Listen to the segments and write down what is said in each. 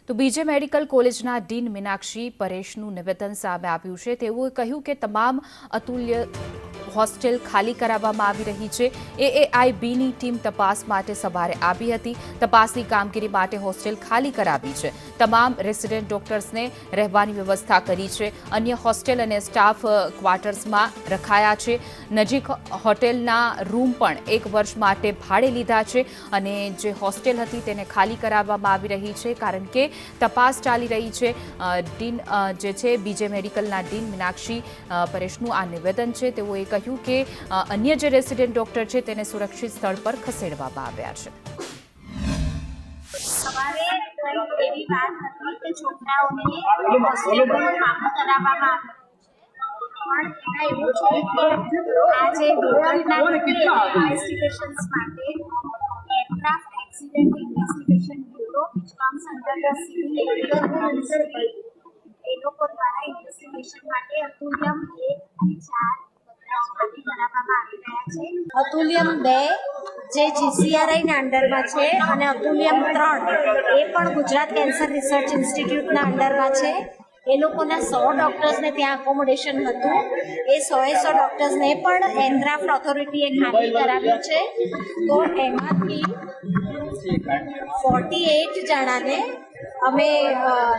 તો બીજે મેડિકલ કોલેજના ડીન મીનાક્ષી પરેશનું નિવેદન સામે આવ્યું છે। તેઓએ કહ્યું કે તમામ અતુલ્ય હોસ્ટેલ ખાલી કરાવવામાં આવી રહી છે। એએઆઈબીની ટીમ તપાસ માટે સવારે આવી હતી। તપાસની કામગીરી માટે હોસ્ટેલ ખાલી કરાવી છે। તમામ રેસિડેન્ટ ડોક્ટર્સને રહેવાની વ્યવસ્થા કરી છે। અન્ય હોસ્ટેલ અને સ્ટાફ ક્વાર્ટર્સમાં રખાયા છે। નજીક હોટેલના રૂમ પણ 1 વર્ષ માટે ભાડે લીધા છે અને જે હોસ્ટેલ હતી તેને ખાલી કરાવવામાં આવી રહી છે કારણ કે તપાસ ચાલી રહી છે। ડીન જે છે બીજે મેડિકલના ડીન મીનાક્ષી પરેશનું આ નિવેદન છે। તેઓએ કહ્યું કે અન્ય જે રેસિડેન્ટ ડોક્ટર છે તેને સુરક્ષિત સ્થળ પર ખસેડવામાં આવ્યા છે। સવારે એવી વાત હતી કે છોકરાઓને હોસ્ટેલમાં કામ કરાવવામાં આવ્યું છે, પણ એમાં એવું છે કે આ જે દુર્ઘટના ઇન્વેસ્ટિગેશન્સ માટે aircraft accident investigation bureau which comes under the civil aviation ministry એ લોકો દ્વારા ઇન્વેસ્ટિગેશન માટે અતુલ્યમ 1 થી 4 ખાલી કરાવવામાં આવી રહ્યા છે। અતુલ્યમ 2 જે જીસીઆરઆઈના અંડરમાં છે અને અતુલ્યમ 3 એ પણ ગુજરાત કેન્સર રિસર્ચ ઇન્સ્ટિટ્યૂટના અંડરમાં છે। એ લોકોના 100 ડોક્ટર્સને ત્યાં એકોમોડેશન હતું। એ 100 ડોક્ટર્સને પણ એરક્રાફ્ટ ઓથોરિટીએ ખાલી કરાવ્યું છે। તો એમાંથી 48 જણાને અમે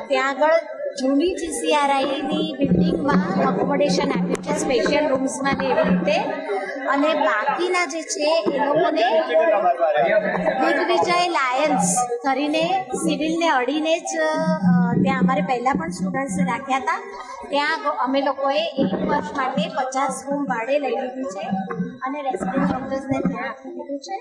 ત્યાં આગળ જૂની જીસીઆરઆઈની બિલ્ડિંગમાં એકોમોડેશન આપ્યું છે, સ્પેશિયલ રૂમ્સમાં ને એવી રીતે। અને બાકીના જે છે એ લોકોને દિગ્વિજય લાયન્સ કરીને સિવિલને અડીને જ ત્યાં અમારે પહેલાં પણ સ્ટુડન્ટ્સ રાખ્યા હતા। ત્યાં અમે લોકોએ 1 વર્ષ માટે 50 રૂમ ભાડે લઈ લીધું છે અને રેસિડેન્ટ ડોક્ટર્સને ત્યાં આપી દીધું છે।